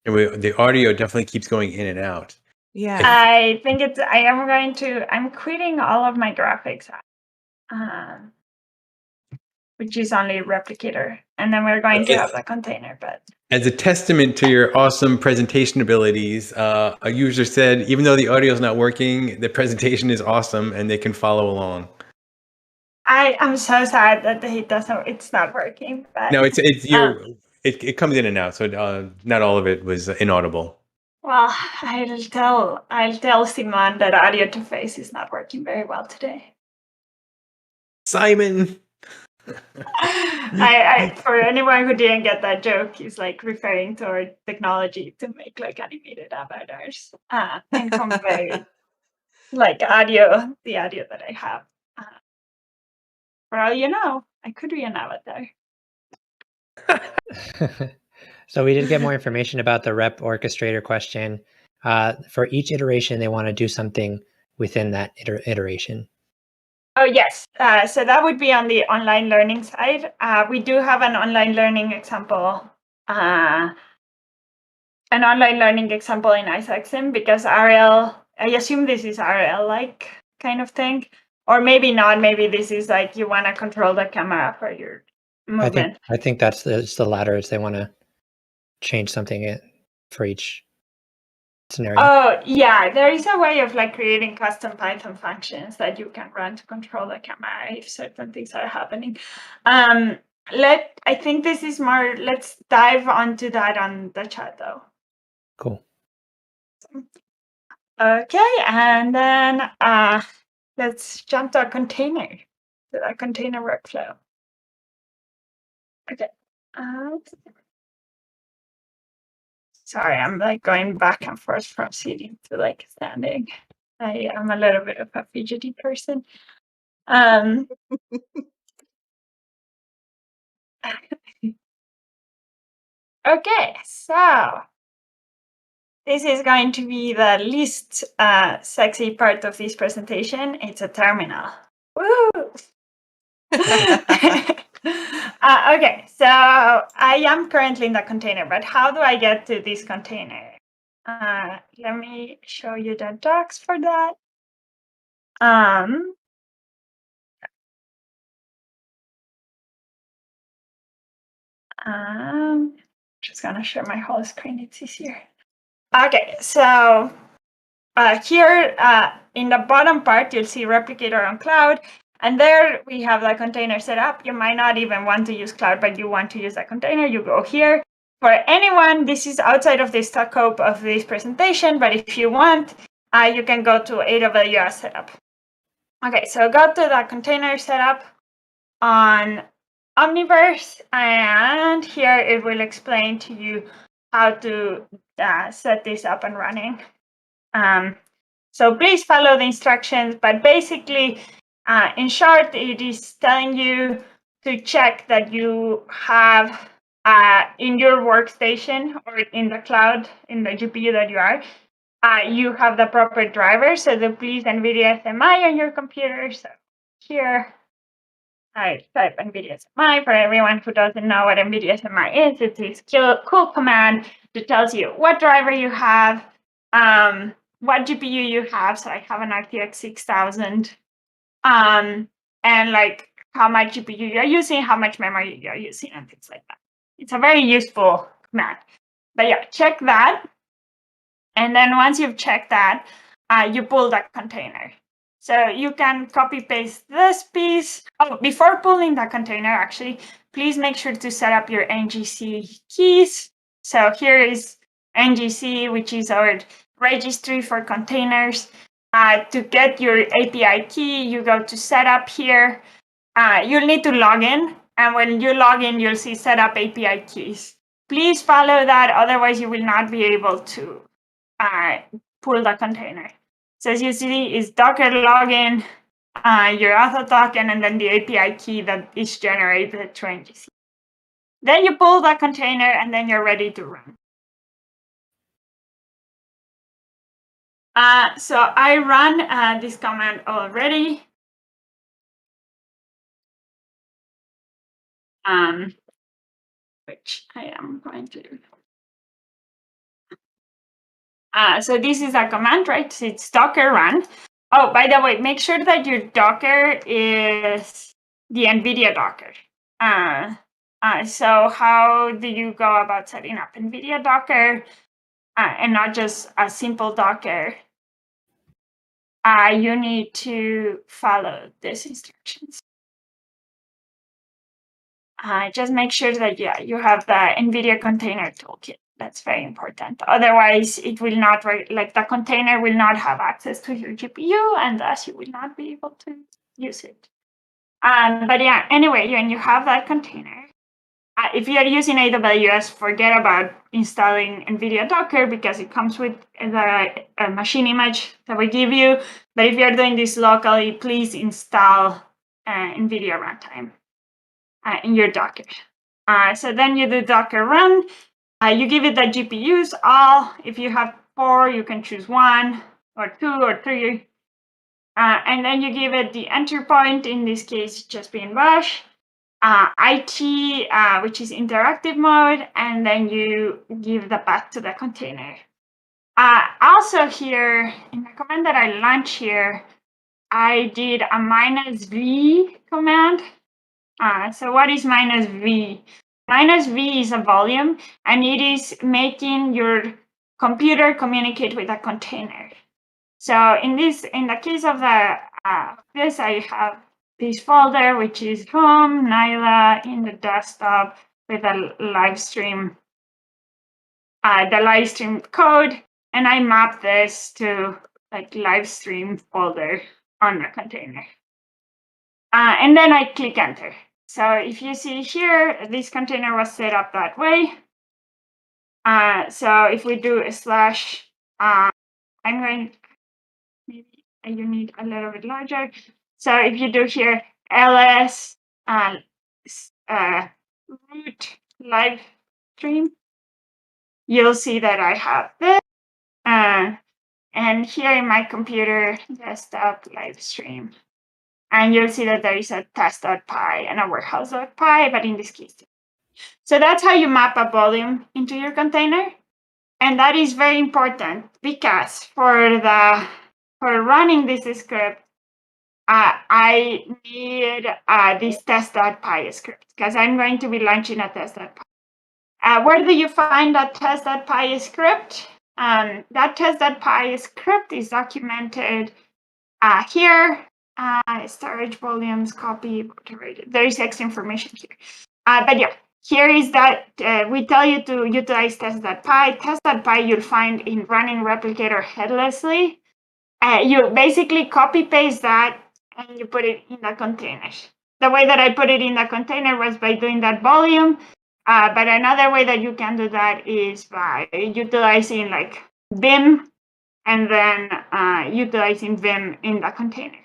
The audio definitely keeps going in and out. Yeah. I think I'm quitting all of my graphics, which is only Replicator. And then we're going to have the container, but. As a testament to your awesome presentation abilities, a user said, even though the audio is not working, the presentation is awesome and they can follow along. I'm so sad that it's not working. But, no, it comes in and out, so not all of it was inaudible. Well, I'll tell Simon that audio interface is not working very well today. Simon. For anyone who didn't get that joke, he's like referring to our technology to make like animated avatars and convey like the audio that I have. For all you know, I could be an avatar. So we did get more information about the rep orchestrator question. For each iteration, they want to do something within that iteration. Oh, yes. So that would be on the online learning side. We do have an online learning example. An online learning example in Isaacson, because RL, I assume this is RL-like kind of thing. Or maybe not. Maybe this is like you want to control the camera for your movement. I think that's the latter, is they want to change something for each scenario. Oh, yeah. There is a way of like creating custom Python functions that you can run to control the camera if certain things are happening. I think this is more, let's dive onto that on the chat though. Cool. Okay, and then let's jump to a container, to that container workflow. Okay. Sorry, I'm like going back and forth from sitting to like standing. I am a little bit of a fidgety person. Okay, so this is going to be the least sexy part of this presentation. It's a terminal. Woo! Okay, so I am currently in the container, but how do I get to this container? Let me show you the docs for that. Just gonna share my whole screen, it's easier. Okay, so here in the bottom part, you'll see Replicator on cloud. And there we have the container set up. You might not even want to use cloud, but you want to use a container. You go here. For anyone, this is outside of the scope of this presentation, but if you want, you can go to AWS setup. Okay, so go to the container setup on Omniverse, and here it will explain to you how to set this up and running. So please follow the instructions, but basically, in short, it is telling you to check that you have in your workstation or in the cloud, in the GPU that you are, you have the proper driver. So please NVIDIA SMI on your computer. So here, I type NVIDIA SMI. For everyone who doesn't know what NVIDIA SMI is, it's this cool command that tells you what driver you have, what GPU you have. So I have an RTX 6000, and like how much GPU you're using, how much memory you're using, and things like that. It's a very useful command. But yeah, check that. And then once you've checked that, you pull that container. So you can copy paste this piece. Oh, before pulling the container, actually, please make sure to set up your NGC keys. So here is NGC, which is our registry for containers. To get your API key, you go to setup here. You'll need to log in. And when you log in, you'll see setup API keys. Please follow that, otherwise you will not be able to pull the container. So as you see, is Docker login, your auth token, and then the API key that is generated through NGC. Then you pull that container, and then you're ready to run. So I run this command already. Which I am going to do. So this is a command, right? So it's Docker run. Oh, by the way, make sure that your Docker is the NVIDIA Docker. So how do you go about setting up NVIDIA Docker and not just a simple Docker? You need to follow these instructions. Just make sure that, yeah, you have the NVIDIA container toolkit. That's very important. Otherwise, it will not, like the container will not have access to your GPU, and thus you will not be able to use it. But yeah, anyway, when you have that container, if you are using AWS, forget about installing NVIDIA Docker because it comes with the machine image that we give you. But if you're doing this locally, please install NVIDIA runtime in your Docker. So then you do Docker run. You give it the GPUs all. If you have 4, you can choose 1 or 2 or 3. And then you give it the enter point, in this case, just being bash, IT, which is interactive mode, and then you give the path to the container. Also here, in the command that I launch here, I did a -v command. So what is -v? -v is a volume, and it is making your computer communicate with a container. So in the case of this, I have this folder, which is home, Nyla, in the desktop with a live stream, the live stream code, and I map this to like live stream folder on the container. And then I click enter. So if you see here, this container was set up that way. So if we do /, I'm going, maybe you need a little bit larger. So if you do here ls root live stream, you'll see that I have this. And here in my computer, desktop live stream. And you'll see that there is a test.py and a warehouse.py, but in this case. So that's how you map a volume into your container. And that is very important because for running this script, I need this test.py script because I'm going to be launching a test.py. Where do you find that test.py script? That test.py script is documented here. Storage volumes, copy, whatever. There is extra information here. But yeah, here is that we tell you to utilize test.py. Test.py you'll find in running Replicator headlessly. You basically copy paste that and you put it in the container. The way that I put it in the container was by doing that volume. But another way that you can do that is by utilizing like Vim and then utilizing Vim in the container.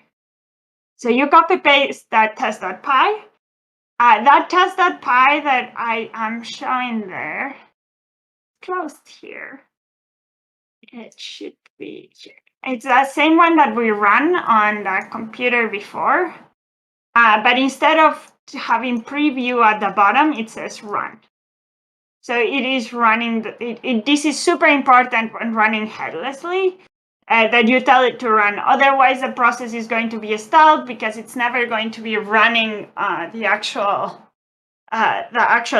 So you copy paste that test.py. That test.py that I am showing there, closed here. It should be here. It's the same one that we run on the computer before. But instead of having preview at the bottom, it says run. So it is running. This is super important when running headlessly. That you tell it to run. Otherwise, the process is going to be stalled because it's never going to be running the actual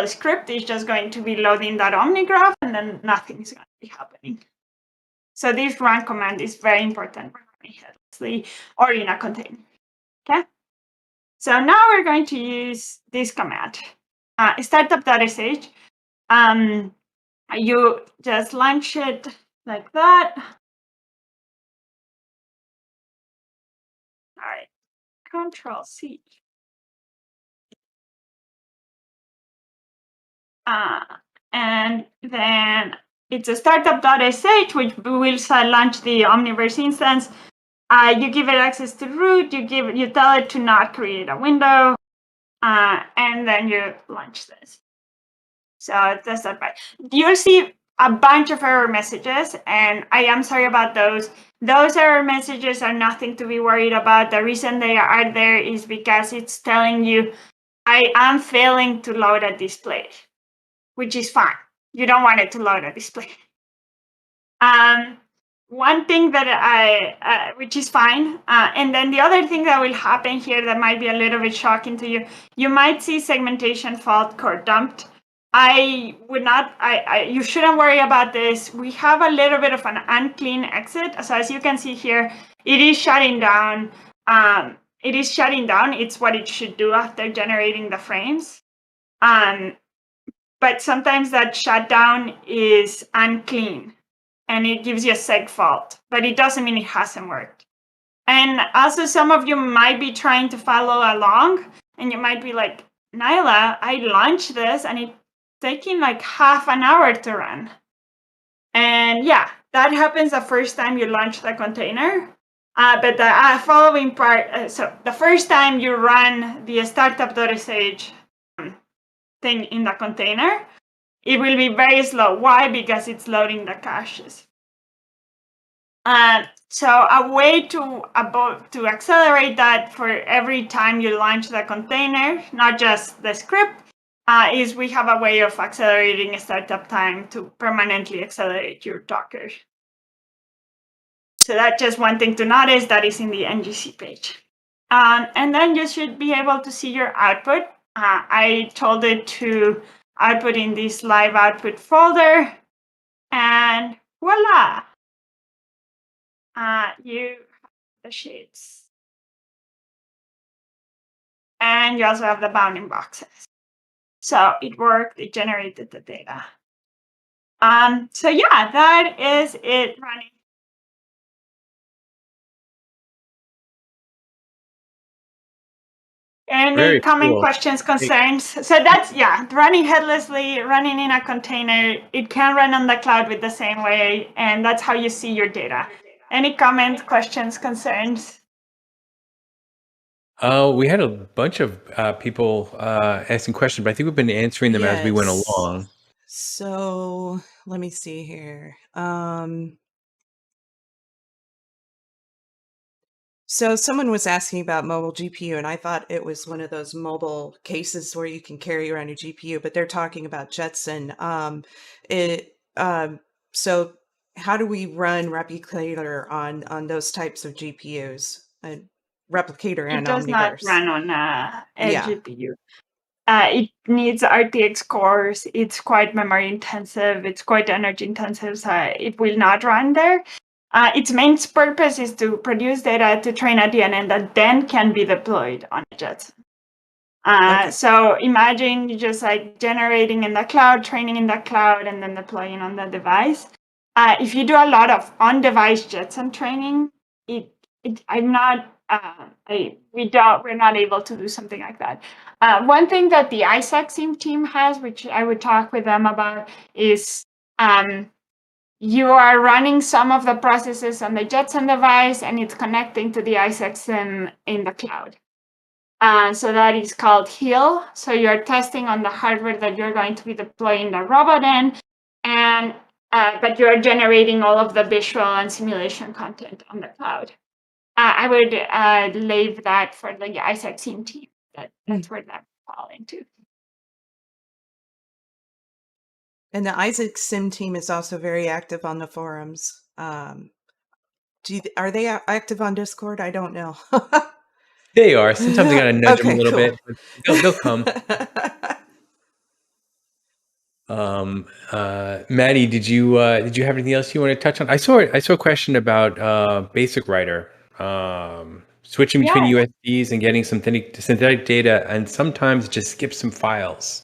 script. Is just going to be loading that OmniGraph, and then nothing's going to be happening. So this run command is very important for running headlessly or in a container. Okay. So now we're going to use this command, startup.sh. You just launch it like that. All right, Control C. And then it's a startup.sh, which will launch the Omniverse instance. You give it access to root. You tell it to not create a window, and then you launch this. So that's that. Right. You'll see a bunch of error messages, and I am sorry about those. Those error messages are nothing to be worried about. The reason they are there is because it's telling you, I am failing to load a display, which is fine. You don't want it to load a display. One thing that which is fine. And then the other thing that will happen here that might be a little bit shocking to you, you might see segmentation fault core dumped. I would not, you shouldn't worry about this. We have a little bit of an unclean exit. So as you can see here, it is shutting down. It's what it should do after generating the frames. But sometimes that shutdown is unclean and it gives you a seg fault, but it doesn't mean it hasn't worked. And also some of you might be trying to follow along and you might be like, Nyla, I launched this and it's taking like half an hour to run. And yeah, that happens the first time you launch the container. But the following part, so the first time you run the startup.sh thing in the container, it will be very slow. Why? Because it's loading the caches. So a way to accelerate that for every time you launch the container, not just the script, is we have a way of accelerating startup time to permanently accelerate your Docker. So that's just one thing to notice that is in the NGC page. And then you should be able to see your output. I told it to output in this live output folder, and voila! You have the sheets. And you also have the bounding boxes. So it worked, it generated the data. So yeah, that is it running. Any common questions, concerns? So that's, yeah, running headlessly, running in a container. It can run on the cloud with the same way, and that's how you see your data. Any comments, questions, concerns? We had a bunch of people asking questions, but I think we've been answering them as we went along. So let me see here. So someone was asking about mobile GPU, and I thought it was one of those mobile cases where you can carry around your GPU, but they're talking about Jetson. So how do we run Replicator on those types of GPUs? Replicator and Omniverse. It does not run on a GPU. It needs RTX cores. It's quite memory intensive. It's quite energy intensive. So it will not run there. Its main purpose is to produce data to train a DNN that then can be deployed on a Jetson. So imagine you just like generating in the cloud, training in the cloud, and then deploying on the device. If you do a lot of on-device Jetson training, we're not able to do something like that. One thing that the Isaac Sim team has, which I would talk with them about, is you are running some of the processes on the Jetson device, and it's connecting to the Isaac Sim in the cloud. So that is called heal. So you're testing on the hardware that you're going to be deploying the robot in, and but you're generating all of the visual and simulation content on the cloud. I would leave that for the Isaac Sim team. That's where that fall into. And the Isaac Sim team is also very active on the forums. Are they active on Discord? I don't know. They are. Sometimes I gotta nudge them a little bit, but they'll come. Maddie, did you have anything else you want to touch on? I saw a question about Basic Writer, switching between USBs and getting synthetic data, and sometimes just skip some files.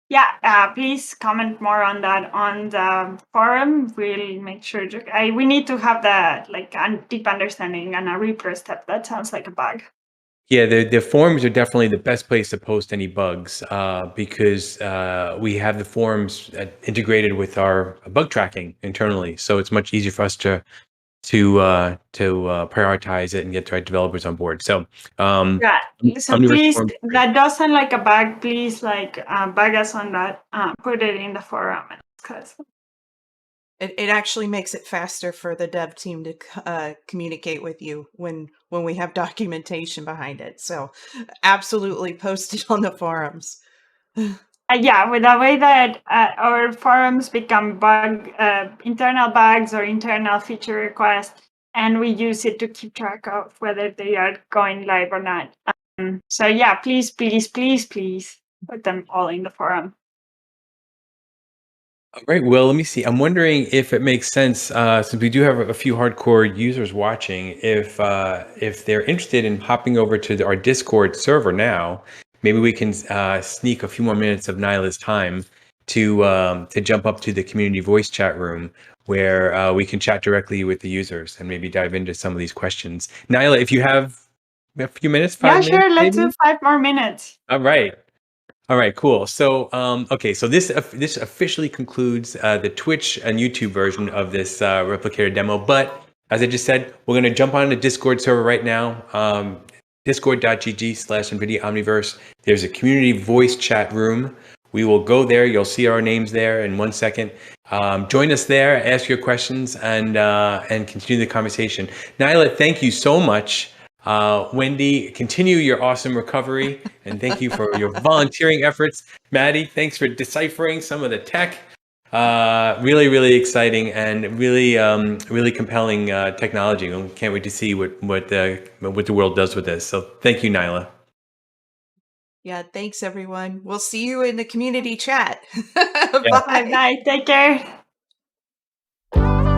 Yeah, please comment more on that on the forum. We'll make sure we need to have the deep understanding and a repro step. That sounds like a bug. Yeah, the forums are definitely the best place to post any bugs because we have the forums integrated with our bug tracking internally, so it's much easier for us to prioritize it and get the right developers on board. So so please, that does sound like a bug. Please bug us on that. Put it in the forum. It actually makes it faster for the dev team to communicate with you when we have documentation behind it. So absolutely post it on the forums. Yeah, with the way that our forums become internal bugs or internal feature requests, and we use it to keep track of whether they are going live or not. So yeah, please put them all in the forum. All right. Well, let me see. I'm wondering if it makes sense, since we do have a few hardcore users watching, if they're interested in hopping over to our Discord server now, maybe we can sneak a few more minutes of Nyla's time to jump up to the community voice chat room where we can chat directly with the users and maybe dive into some of these questions. Nyla, if you have a few minutes, 5 minutes. Yeah, sure. Let's do 5 more minutes. All right. All right, cool. So, okay, so this officially concludes the Twitch and YouTube version of this Replicator demo. But as I just said, we're going to jump on the Discord server right now, discord.gg/NVIDIA Omniverse. There's a community voice chat room. We will go there. You'll see our names there in 1 second. Join us there, ask your questions, and continue the conversation. Nyla, thank you so much. Wendy, continue your awesome recovery, and thank you for your volunteering efforts. Maddie, thanks for deciphering some of the tech. Really, really exciting and really compelling technology. We can't wait to see what the world does with this. So thank you, Nyla. Yeah, thanks everyone. We'll see you in the community chat. Yeah. Bye. Take care.